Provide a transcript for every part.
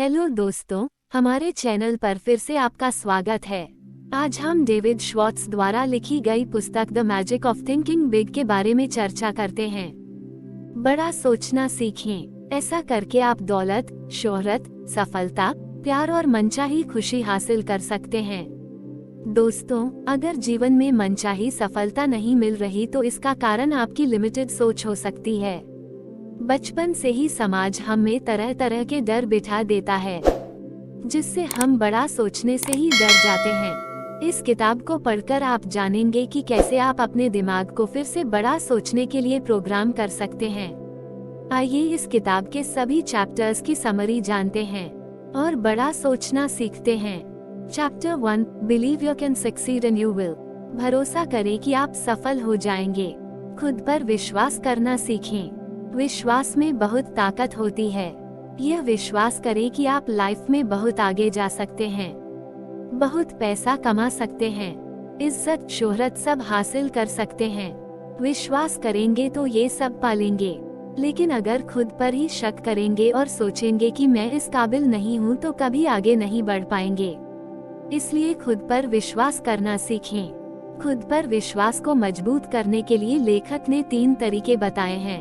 Hello दोस्तों, हमारे channel पर फिर से आपका स्वागत है। आज हम डेविड श्वार्ट्ज द्वारा लिखी गई पुस्तक the magic of thinking big के बारे में चर्चा करते हैं। बड़ा सोचना सीखें, ऐसा करके आप दौलत, शोहरत, सफलता, प्यार और मनचाही खुशी हासिल कर सकते हैं। दोस्तों, अगर जीवन में मनचाही सफलता नहीं मिल रही तो इसका कारण आपकी लिमिटेड सोच हो सकती है। बचपन से ही समाज हम में तरह तरह के डर बिठा देता है, जिससे हम बड़ा सोचने से ही डर जाते हैं। इस किताब को पढ़कर आप जानेंगे कि कैसे आप अपने दिमाग को फिर से बड़ा सोचने के लिए प्रोग्राम कर सकते हैं। आइए इस किताब के सभी चैप्टर्स की समरी जानते हैं और बड़ा सोचना सीखते हैं। Chapter 1, believe you can succeed and you will. भरोसा करें कि आप सफल हो जाएंगे। खुद पर विश्वास करना सीखें। विश्वास में बहुत ताकत होती है। यह विश्वास करें कि आप लाइफ में बहुत आगे जा सकते हैं, बहुत पैसा कमा सकते हैं, इज्जत, शोहरत सब हासिल कर सकते हैं। विश्वास करेंगे तो ये सब पालेंगे। लेकिन अगर खुद पर ही शक करेंगे और सोचेंगे कि मैं इस काबिल नहीं हूँ तो कभी आगे नहीं बढ़ पाएंगे। इसलिए खुद पर विश्वास करना सीखें। खुद पर विश्वास को मजबूत करने के लिए लेखक ने 3 तरीके बताए हैं।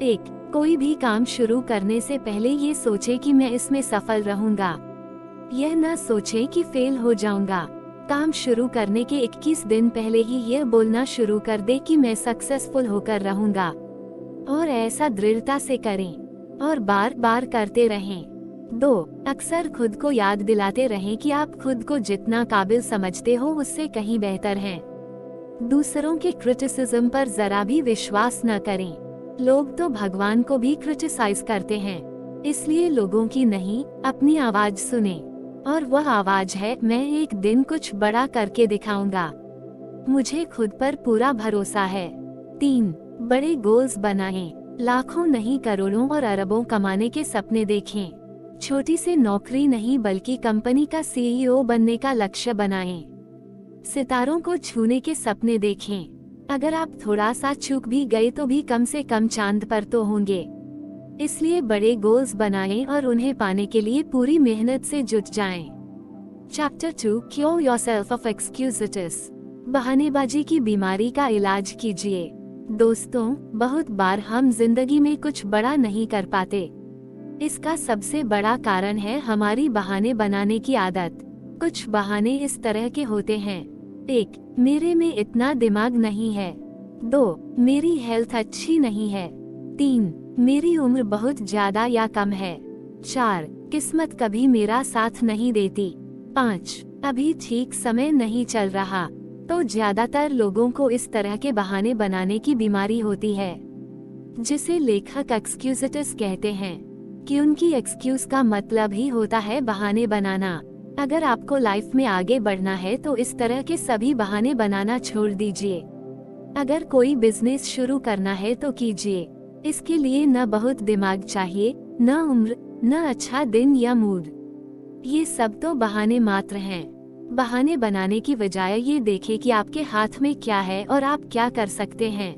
1. कोई भी काम शुरू करने से पहले ये सोचे कि मैं इसमें सफल रहूंगा। यह न सोचे कि फेल हो जाऊंगा। काम शुरू करने के 21 दिन पहले ही यह बोलना शुरू कर दे कि मैं सक्सेसफुल होकर रहूंगा, और ऐसा दृढ़ता से करें और बार बार करते रहें। 2. अक्सर खुद को याद दिलाते रहें कि आप खुद को जितना काबिल समझते हो उससे कहीं बेहतर हैं। दूसरों के क्रिटिसिज्म पर जरा भी विश्वास न करें। लोग तो भगवान को भी क्रिटिसाइज करते हैं, इसलिए लोगों की नहीं, अपनी आवाज सुने। और वह आवाज है, मैं एक दिन कुछ बड़ा करके दिखाऊंगा। मुझे खुद पर पूरा भरोसा है। 3. बड़े गोल्स बनाएं। लाखों नहीं, करोड़ों और अरबों कमाने के सपने देखें। छोटी सी नौकरी नहीं बल्कि कंपनी का CEO बनने का लक्ष्य बनाएं। सितारों को छूने के सपने देखें। अगर आप थोड़ा सा चूक भी गए तो भी कम से कम चांद पर तो होंगे। इसलिए बड़े गोल्स बनाएं और उन्हें पाने के लिए पूरी मेहनत से जुट जाएं। Chapter 2, cure yourself of excuses. बहानेबाजी की बीमारी का इलाज कीजिए। दोस्तों, बहुत बार हम जिंदगी में कुछ बड़ा नहीं कर पाते। इसका सबसे बड़ा कारण है हमारी बहाने बनाने की आदत। कुछ बहाने इस तरह के होते हैं। 1. मेरे में इतना दिमाग नहीं है। 2. मेरी हेल्थ अच्छी नहीं है। 3. मेरी उम्र बहुत ज्यादा या कम है। 4. किस्मत कभी मेरा साथ नहीं देती। 5. अभी ठीक समय नहीं चल रहा। तो ज्यादातर लोगों को इस तरह के बहाने बनाने की बीमारी होती है, जिसे लेखक एक्सक्यूजेस कहते हैं, कि उनकी एक्सक्यूज का मतलब ही होता है बहाने बनाना। अगर आपको लाइफ में आगे बढ़ना है तो इस तरह के सभी बहाने बनाना छोड़ दीजिए। अगर कोई बिजनेस शुरू करना है तो कीजिए। इसके लिए न बहुत दिमाग चाहिए, न उम्र, न अच्छा दिन या मूड। ये सब तो बहाने मात्र हैं। बहाने बनाने की बजाय ये देखें कि आपके हाथ में क्या है और आप क्या कर सकते हैं।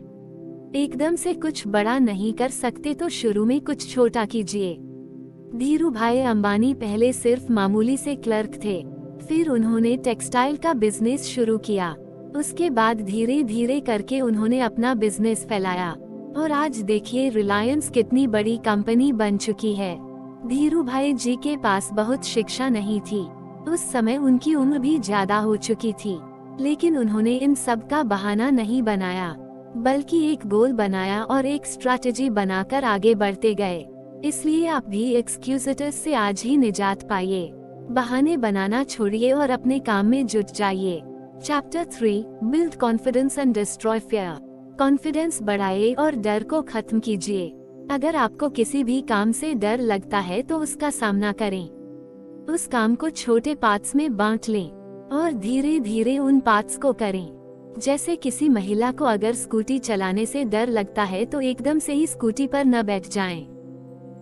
एकदम से कुछ बड़ा नहीं कर सकते तो शुरू में कुछ छोटा कीजिए। धीरूभाई अंबानी पहले सिर्फ मामूली से क्लर्क थे, फिर उन्होंने टेक्सटाइल का बिजनेस शुरू किया। उसके बाद धीरे धीरे करके उन्होंने अपना बिजनेस फैलाया, और आज देखिए रिलायंस कितनी बड़ी कंपनी बन चुकी है। धीरूभाई जी के पास बहुत शिक्षा नहीं थी, उस समय उनकी उम्र भी ज्यादा हो चुकी थी, लेकिन उन्होंने इन सब का बहाना नहीं बनाया, बल्कि एक गोल बनाया और एक स्ट्रैटेजी बनाकर आगे बढ़ते गए। इसलिए आप भी एक्सक्यूजेस से आज ही निजात पाइए। बहाने बनाना छोड़िए और अपने काम में जुट जाइए। Chapter 3, build confidence and destroy fear. Confidence बढ़ाइए और डर को खत्म कीजिए। अगर आपको किसी भी काम से डर लगता है तो उसका सामना करें। उस काम को छोटे पार्ट्स में बांट लें और धीरे धीरे उन पार्ट्स को करें। जैसे किसी महिला को अगर स्कूटी चलाने से डर लगता है तो एकदम से ही स्कूटी पर न बैठ जाएं।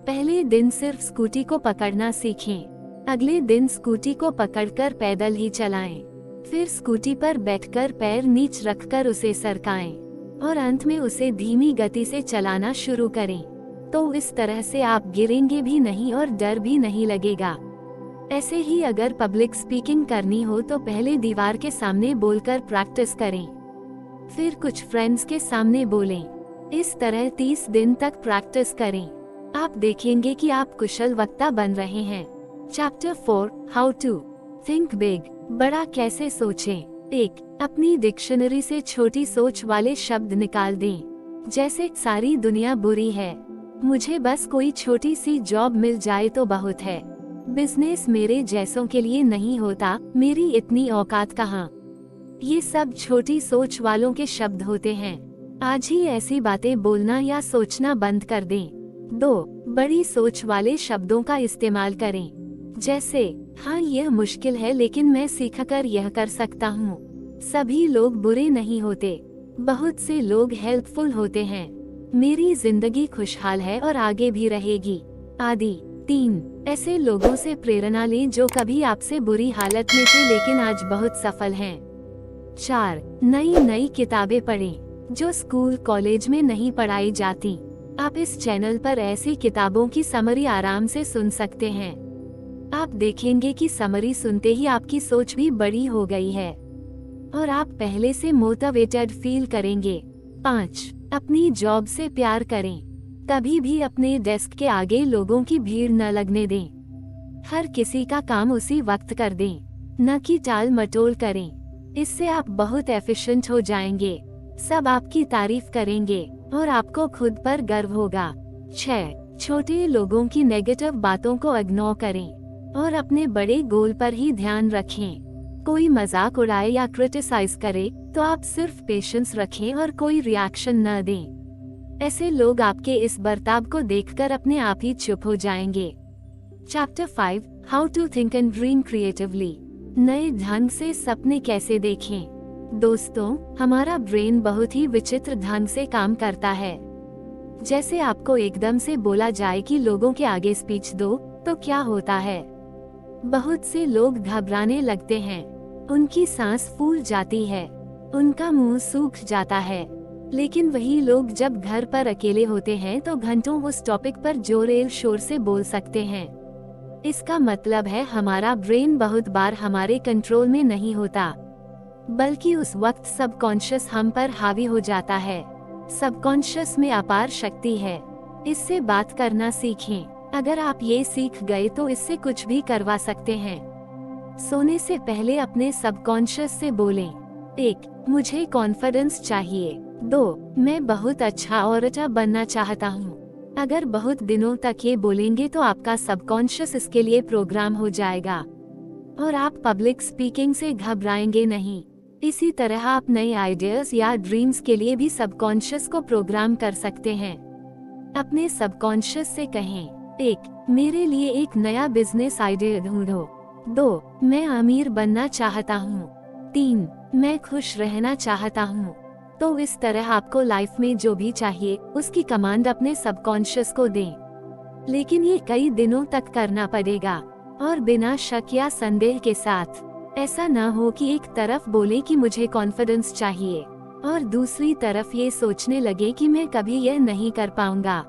पहले दिन सिर्फ स्कूटी को पकड़ना सीखें, अगले दिन स्कूटी को पकड़कर पैदल ही चलाएं, फिर स्कूटी पर बैठकर पैर नीच रखकर उसे सरकाएं, और अंत में उसे धीमी गति से चलाना शुरू करें। तो इस तरह से आप गिरेंगे भी नहीं और डर भी नहीं लगेगा। ऐसे ही अगर पब्लिक स्पीकिंग करनी हो तो पहले दीवार के सामने बोलकर प्रैक्टिस करें, फिर कुछ फ्रेंड्स के सामने बोलें। इस तरह 30 दिन तक प्रैक्टिस करें। आप देखेंगे कि आप कुशल वक्ता बन रहे हैं। Chapter 4 how to think big. बड़ा कैसे सोचें। 1. अपनी डिक्शनरी से छोटी सोच वाले शब्द निकाल दें, जैसे सारी दुनिया बुरी है, मुझे बस कोई छोटी सी जॉब मिल जाए तो बहुत है, बिजनेस मेरे जैसों के लिए नहीं होता, मेरी इतनी औकात कहाँ। ये सब छोटी सोच वालों के शब्द होते हैं। आज ही ऐसी बातें बोलना या सोचना बंद कर दें। 2. बड़ी सोच वाले शब्दों का इस्तेमाल करें, जैसे हाँ यह मुश्किल है लेकिन मैं सीखकर यह कर सकता हूँ, सभी लोग बुरे नहीं होते, बहुत से लोग हेल्पफुल होते हैं, मेरी जिंदगी खुशहाल है और आगे भी रहेगी, आदि। 3. ऐसे लोगों से प्रेरणा लें जो कभी आपसे बुरी हालत में थे लेकिन आज बहुत सफल हैं। 4. नई किताबें पढ़ें जो स्कूल कॉलेज में नहीं पढ़ाई जाती। आप इस चैनल पर ऐसी किताबों की समरी आराम से सुन सकते हैं। आप देखेंगे कि समरी सुनते ही आपकी सोच भी बड़ी हो गई है और आप पहले से मोटिवेटेड फील करेंगे। 5. अपनी जॉब से प्यार करें, कभी भी अपने डेस्क के आगे लोगों की भीड़ न लगने दें, हर किसी का काम उसी वक्त कर दें, न कि टाल मटोल करें, इससे आप बहुत एफिशिएंट हो जाएंगे, सब आपकी तारीफ करेंगे और आपको खुद पर गर्व होगा। 6. छोटे लोगों की नेगेटिव बातों को इग्नोर करें और अपने बड़े गोल पर ही ध्यान रखें। कोई मजाक उड़ाए या क्रिटिसाइज करे तो आप सिर्फ पेशेंस रखें और कोई रिएक्शन न दें। ऐसे लोग आपके इस बर्ताव को देखकर अपने आप ही चुप हो जाएंगे। Chapter 5 how to think and dream creatively. नए ढंग से सपने कैसे देखें। दोस्तों, हमारा ब्रेन बहुत ही विचित्र ढंग से काम करता है। जैसे आपको एकदम से बोला जाए कि लोगों के आगे स्पीच दो, तो क्या होता है, बहुत से लोग घबराने लगते हैं, उनकी सांस फूल जाती है, उनका मुंह सूख जाता है। लेकिन वही लोग जब घर पर अकेले होते हैं तो घंटों उस टॉपिक पर जोर शोर से बोल सकते हैं। इसका मतलब है हमारा ब्रेन बहुत बार हमारे कंट्रोल में नहीं होता, बल्कि उस वक्त सबकॉन्शियस हम पर हावी हो जाता है। सबकॉन्शियस में अपार शक्ति है, इससे बात करना सीखें। अगर आप ये सीख गए तो इससे कुछ भी करवा सकते हैं। सोने से पहले अपने सबकॉन्शियस से बोलें। 1. मुझे कॉन्फिडेंस चाहिए। 2. मैं बहुत अच्छा ऑरेटर बनना चाहता हूँ। अगर बहुत दिनों तक ये बोलेंगे तो आपका सबकॉन्शियस इसके लिए प्रोग्राम हो जाएगा और आप पब्लिक स्पीकिंग से घबराएंगे नहीं। इसी तरह आप नए आइडियाज या ड्रीम्स के लिए भी सबकॉन्शियस को प्रोग्राम कर सकते हैं। अपने सबकॉन्शियस से कहें। 1. मेरे लिए एक नया बिजनेस आइडिया ढूंढो। 2. मैं अमीर बनना चाहता हूँ। 3. मैं खुश रहना चाहता हूँ। तो इस तरह आपको लाइफ में जो भी चाहिए उसकी कमांड अपने सबकॉन्शियस को दें। लेकिन ये कई दिनों तक करना पड़ेगा और बिना शक या संदेह के साथ। ऐसा न हो कि एक तरफ बोले कि मुझे कॉन्फिडेंस चाहिए और दूसरी तरफ ये सोचने लगे कि मैं कभी यह नहीं कर पाऊंगा।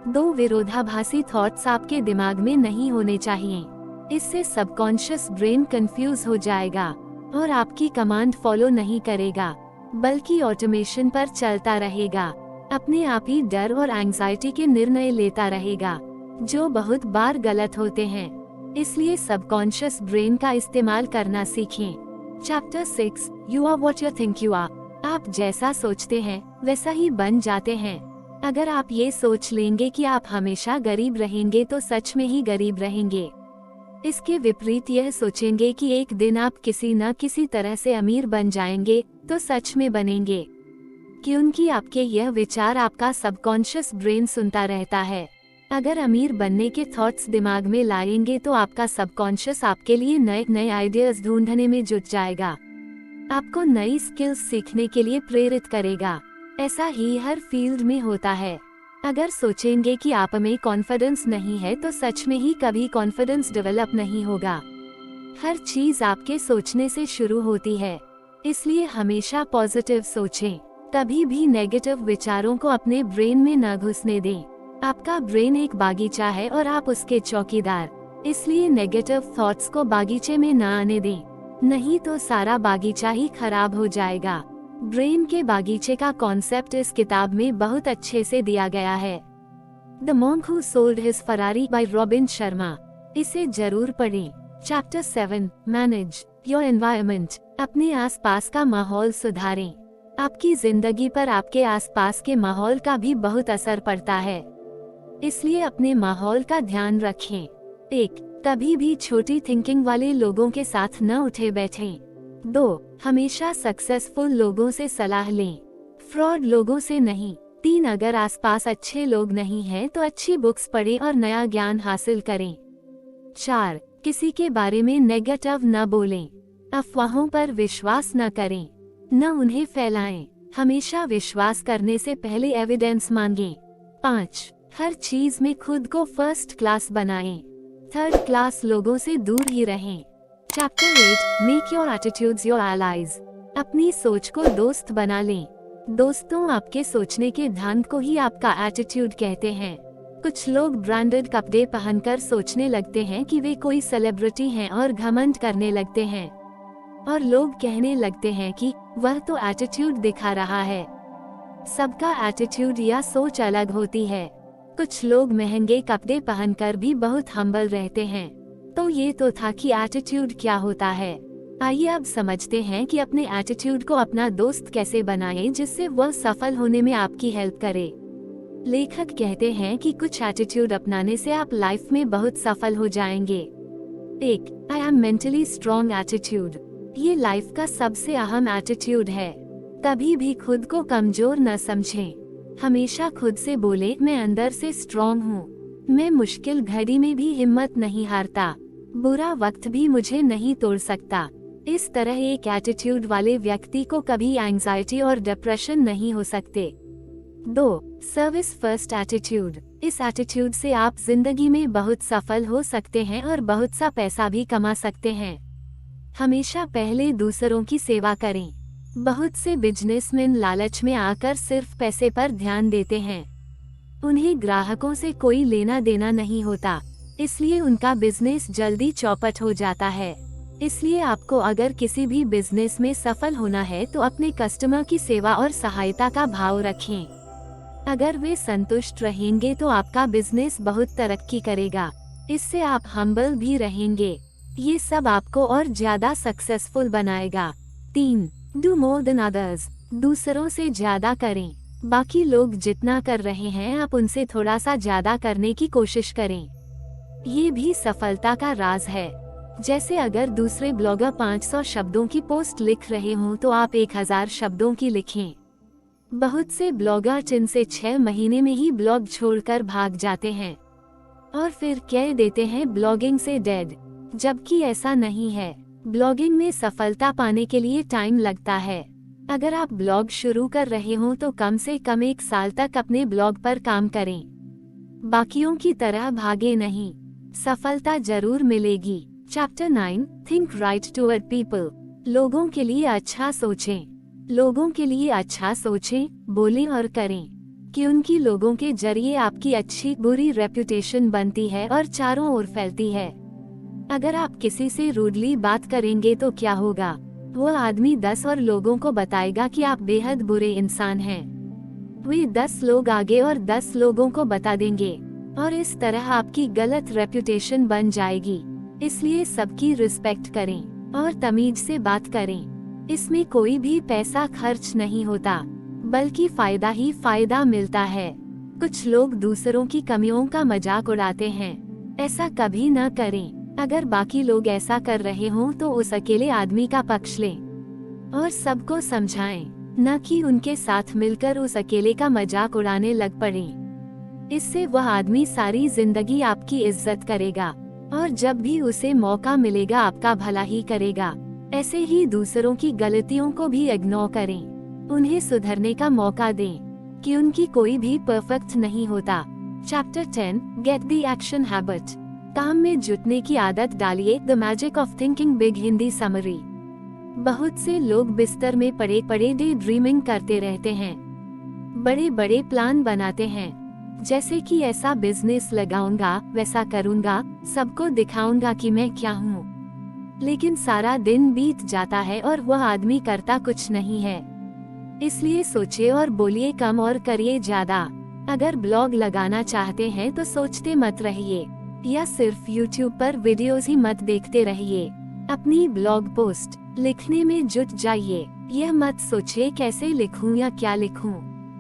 2 विरोधाभासी थॉट्स आपके दिमाग में नहीं होने चाहिए। इससे सबकॉन्शियस ब्रेन कंफ्यूज हो जाएगा और आपकी कमांड फॉलो नहीं करेगा, बल्कि ऑटोमेशन पर चलता रहेगा। अपने आप ही डर और एंजाइटी के निर्णय लेता रहेगा, जो बहुत बार गलत होते हैं। इसलिए सबकॉन्शियस ब्रेन का इस्तेमाल करना सीखें। Chapter 6 you are what you think you are. आप जैसा सोचते हैं वैसा ही बन जाते हैं। अगर आप ये सोच लेंगे कि आप हमेशा गरीब रहेंगे तो सच में ही गरीब रहेंगे। इसके विपरीत यह सोचेंगे कि एक दिन आप किसी न किसी तरह से अमीर बन जाएंगे तो सच में बनेंगे, क्योंकि आपके यह विचार आपका सबकॉन्शियस ब्रेन सुनता रहता है। अगर अमीर बनने के थॉट्स दिमाग में लाएंगे तो आपका सबकॉन्शियस आपके लिए नए नए आइडियाज ढूंढने में जुट जाएगा, आपको नई स्किल्स सीखने के लिए प्रेरित करेगा। ऐसा ही हर फील्ड में होता है। अगर सोचेंगे कि आप में कॉन्फिडेंस नहीं है तो सच में ही कभी कॉन्फिडेंस डेवलप नहीं होगा। हर चीज आपके सोचने से शुरू होती है, इसलिए हमेशा पॉजिटिव सोचें। कभी भी नेगेटिव विचारों को अपने ब्रेन में न घुसने दें। आपका ब्रेन एक बागीचा है और आप उसके चौकीदार, इसलिए नेगेटिव थॉट्स को बागीचे में न आने दें, नहीं तो सारा बागीचा ही खराब हो जाएगा। ब्रेन के बागीचे का कॉन्सेप्ट इस किताब में बहुत अच्छे से दिया गया है। The monk who sold his Ferrari bye robin Sharma. इसे जरूर पढ़ें। Chapter 7 manage your environment. अपने आसपास का माहौल सुधारें। आपकी जिंदगी पर आपके आसपास के माहौल का भी बहुत असर पड़ता है, इसलिए अपने माहौल का ध्यान रखें। 1. कभी भी छोटी थिंकिंग वाले लोगों के साथ न उठे बैठें। 2. हमेशा सक्सेसफुल लोगों से सलाह लें, फ्रॉड लोगों से नहीं। 3. अगर आसपास अच्छे लोग नहीं हैं तो अच्छी बुक्स पढ़ें और नया ज्ञान हासिल करें। 4. किसी के बारे में नेगेटिव न बोलें, अफवाहों पर विश्वास न करें, न उन्हें फैलाएं। हमेशा विश्वास करने से पहले एविडेंस मांगें। 5. हर चीज में खुद को फर्स्ट क्लास बनाएं, थर्ड क्लास लोगों से दूर ही रहें। Chapter 8 make your attitudes your allies. अपनी सोच को दोस्त बना लें। दोस्तों, आपके सोचने के ढंग को ही आपका एटीट्यूड कहते हैं। कुछ लोग ब्रांडेड कपड़े पहनकर सोचने लगते हैं कि वे कोई सेलिब्रिटी हैं और घमंड करने लगते हैं, और लोग कहने लगते हैं कि वह तो एटीट्यूड दिखा रहा है। सबका एटीट्यूड या सोच अलग होती है। कुछ लोग महंगे कपड़े पहनकर भी बहुत हम्बल रहते हैं। तो ये तो था कि एटीट्यूड क्या होता है। आइए अब समझते हैं कि अपने एटीट्यूड को अपना दोस्त कैसे बनाएं जिससे वह सफल होने में आपकी हेल्प करे। लेखक कहते हैं कि कुछ एटीट्यूड अपनाने से आप लाइफ में बहुत सफल हो जाएंगे। 1. I am mentally strong attitude. ये लाइफ का सबसे अहम एटीट्यूड है। कभी भी खुद को कमजोर न समझें। हमेशा खुद से बोले, मैं अंदर से स्ट्रॉन्ग हूँ। मैं मुश्किल घड़ी में भी हिम्मत नहीं हारता। बुरा वक्त भी मुझे नहीं तोड़ सकता। इस तरह एक एटीट्यूड वाले व्यक्ति को कभी एंजाइटी और डिप्रेशन नहीं हो सकते। 2. Service first attitude. इस एटीट्यूड से आप जिंदगी में बहुत सफल हो सकते हैं और बहुत सा पैसा भी कमा सकते हैं। हमेशा पहले दूसरों की सेवा करें। बहुत से बिजनेसमैन लालच में आकर सिर्फ पैसे पर ध्यान देते हैं। उन्हें ग्राहकों से कोई लेना देना नहीं होता, इसलिए उनका बिजनेस जल्दी चौपट हो जाता है। इसलिए आपको अगर किसी भी बिजनेस में सफल होना है तो अपने कस्टमर की सेवा और सहायता का भाव रखें। अगर वे संतुष्ट रहेंगे तो आपका बिजनेस बहुत तरक्की करेगा। इससे आप हम्बल भी रहेंगे। ये सब आपको और ज्यादा सक्सेसफुल बनाएगा। 3. Do more than others. दूसरों से ज्यादा करें। बाकी लोग जितना कर रहे हैं आप उनसे थोड़ा सा ज्यादा करने की कोशिश करें। ये भी सफलता का राज है। जैसे अगर दूसरे ब्लॉगर 500 शब्दों की पोस्ट लिख रहे हों तो आप 1000 शब्दों की लिखें। बहुत से ब्लॉगर 3 से 6 महीने में ही ब्लॉग छोड़कर भाग जाते हैं और फिर कह देते हैं ब्लॉगिंग से डेड, जबकि ऐसा नहीं है। ब्लॉगिंग में सफलता पाने के लिए टाइम लगता है। अगर आप ब्लॉग शुरू कर रहे हो तो कम से कम 1 साल तक अपने ब्लॉग पर काम करें। बाकियों की तरह भागे नहीं, सफलता जरूर मिलेगी। Chapter 9 think right toward people. लोगों के लिए अच्छा सोचें। लोगों के लिए अच्छा सोचें, बोलें और करें, कि उनकी लोगों के जरिए आपकी अच्छी बुरी रेपुटेशन बनती है और चारों ओर फैलती है। अगर आप किसी से रूडली बात करेंगे तो क्या होगा? वो आदमी 10 और लोगों को बताएगा कि आप बेहद बुरे इंसान हैं। वे 10 लोग आगे और 10 लोगों को बता देंगे और इस तरह आपकी गलत रेपुटेशन बन जाएगी। इसलिए सबकी रिस्पेक्ट करें और तमीज से बात करें। इसमें कोई भी पैसा खर्च नहीं होता, बल्कि फायदा ही फायदा मिलता है। कुछ लोग दूसरों की कमियों का मजाक उड़ाते हैं। ऐसा कभी न करें। अगर बाकी लोग ऐसा कर रहे हों तो उस अकेले आदमी का पक्ष लें और सबको समझाएं, न कि उनके साथ मिलकर उस अकेले का मजाक उड़ाने लग पड़ें। इससे वह आदमी सारी जिंदगी आपकी इज्जत करेगा और जब भी उसे मौका मिलेगा आपका भला ही करेगा। ऐसे ही दूसरों की गलतियों को भी इग्नोर करें, उन्हें सुधरने का मौका दें, कि उनकी कोई भी परफेक्ट नहीं होता। Chapter 10 get the action habit. काम में जुटने की आदत डालिए। The magic of thinking big Hindi summary. बहुत से लोग बिस्तर में पड़े पड़े डे ड्रीमिंग करते रहते हैं, बड़े बड़े प्लान बनाते हैं, जैसे कि ऐसा बिजनेस लगाऊंगा, वैसा करूंगा, सबको दिखाऊंगा कि मैं क्या हूँ। लेकिन सारा दिन बीत जाता है और वह आदमी करता कुछ नहीं है। इसलिए सोचिए और बोलिए कम और करिए ज्यादा। अगर ब्लॉग लगाना चाहते हैं तो सोचते मत रहिए, या सिर्फ YouTube पर वीडियोस ही मत देखते रहिए। अपनी ब्लॉग पोस्ट लिखने में जुट जाइए। यह मत सोचिए कैसे लिखूं या क्या लिखूं,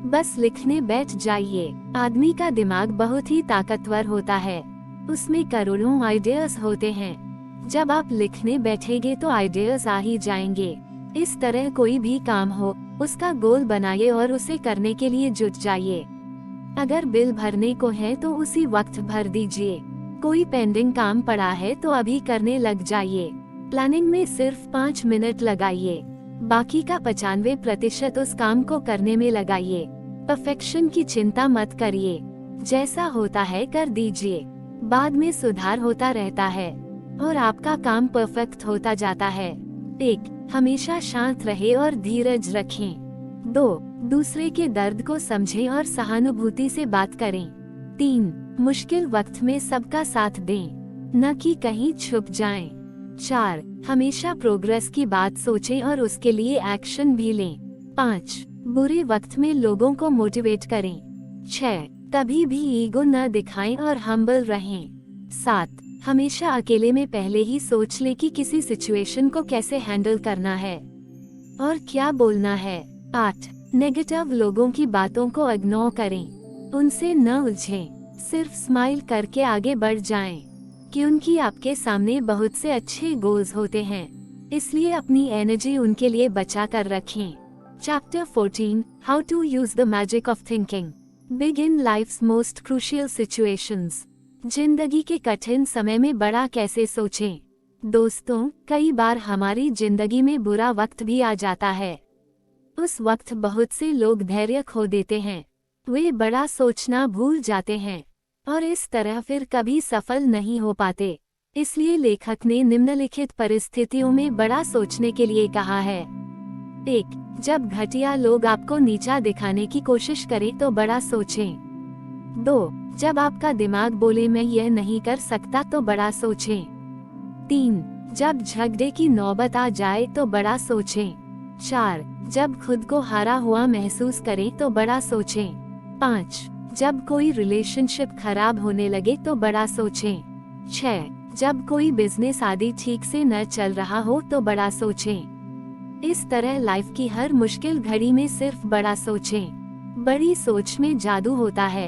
बस लिखने बैठ जाइए। आदमी का दिमाग बहुत ही ताकतवर होता है, उसमें करोड़ों आइडियाज होते हैं। जब आप लिखने बैठेंगे तो आइडियाज आ ही जाएंगे। इस तरह कोई भी काम हो, उसका गोल बनाइए और उसे करने के लिए जुट जाइए। अगर बिल भरने को है तो उसी वक्त भर दीजिए। कोई पेंडिंग काम पड़ा है तो अभी करने लग जाइए। प्लानिंग में सिर्फ 5 मिनट लगाइए, बाकी का 95% उस काम को करने में लगाइए। परफेक्शन की चिंता मत करिए, जैसा होता है कर दीजिए, बाद में सुधार होता रहता है और आपका काम परफेक्ट होता जाता है। 1. हमेशा शांत रहे और धीरज रखें। 2. दूसरे के दर्द को समझें और सहानुभूति से बात करें। 3. मुश्किल वक्त में सबका साथ दें, न कि कहीं छुप जाएं। 4. हमेशा प्रोग्रेस की बात सोचें और उसके लिए एक्शन भी लें। 5. बुरे वक्त में लोगों को मोटिवेट करें। 6. कभी भी ईगो न दिखाएं और हम्बल रहें। 7. हमेशा अकेले में पहले ही सोच ले कि किसी सिचुएशन को कैसे हैंडल करना है और क्या बोलना है। 8. नेगेटिव लोगों की बातों को इग्नोर करें, उनसे न उलझें, सिर्फ स्माइल करके आगे बढ़ जाएं, क्योंकि आपके सामने बहुत से अच्छे गोल्स होते हैं, इसलिए अपनी एनर्जी उनके लिए बचा कर रखें। Chapter 14 How to use the magic of thinking big in life's most crucial situations। जिंदगी के कठिन समय में बड़ा कैसे सोचें। दोस्तों, कई बार हमारी जिंदगी में बुरा वक्त भी आ जाता है। उस वक्त बहुत से लोग धैर्य खो देते हैं, वे बड़ा सोचना भूल जाते हैं और इस तरह फिर कभी सफल नहीं हो पाते। इसलिए लेखक ने निम्नलिखित परिस्थितियों में बड़ा सोचने के लिए कहा है। 1. जब घटिया लोग आपको नीचा दिखाने की कोशिश करें तो बड़ा सोचें। 2. जब आपका दिमाग बोले मैं यह नहीं कर सकता तो बड़ा सोचें। 3. जब झगड़े की नौबत आ जाए तो बड़ा सोचें। 4. जब खुद को हारा हुआ महसूस करें तो बड़ा सोचें। 5. जब कोई रिलेशनशिप खराब होने लगे तो बड़ा सोचें। 6. जब कोई बिजनेस आदि ठीक से न चल रहा हो तो बड़ा सोचें। इस तरह लाइफ की हर मुश्किल घड़ी में सिर्फ बड़ा सोचें। बड़ी सोच में जादू होता है।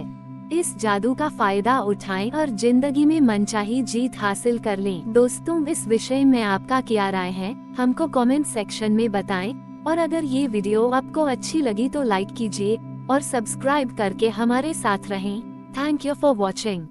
इस जादू का फायदा उठाएं और जिंदगी में मनचाही जीत हासिल कर लें। दोस्तों, इस विषय में आपका क्या राय है, हमको कमेंट सेक्शन में बताएं और अगर ये वीडियो आपको अच्छी लगी तो लाइक कीजिए और सब्सक्राइब करके हमारे साथ रहें। Thank you for watching.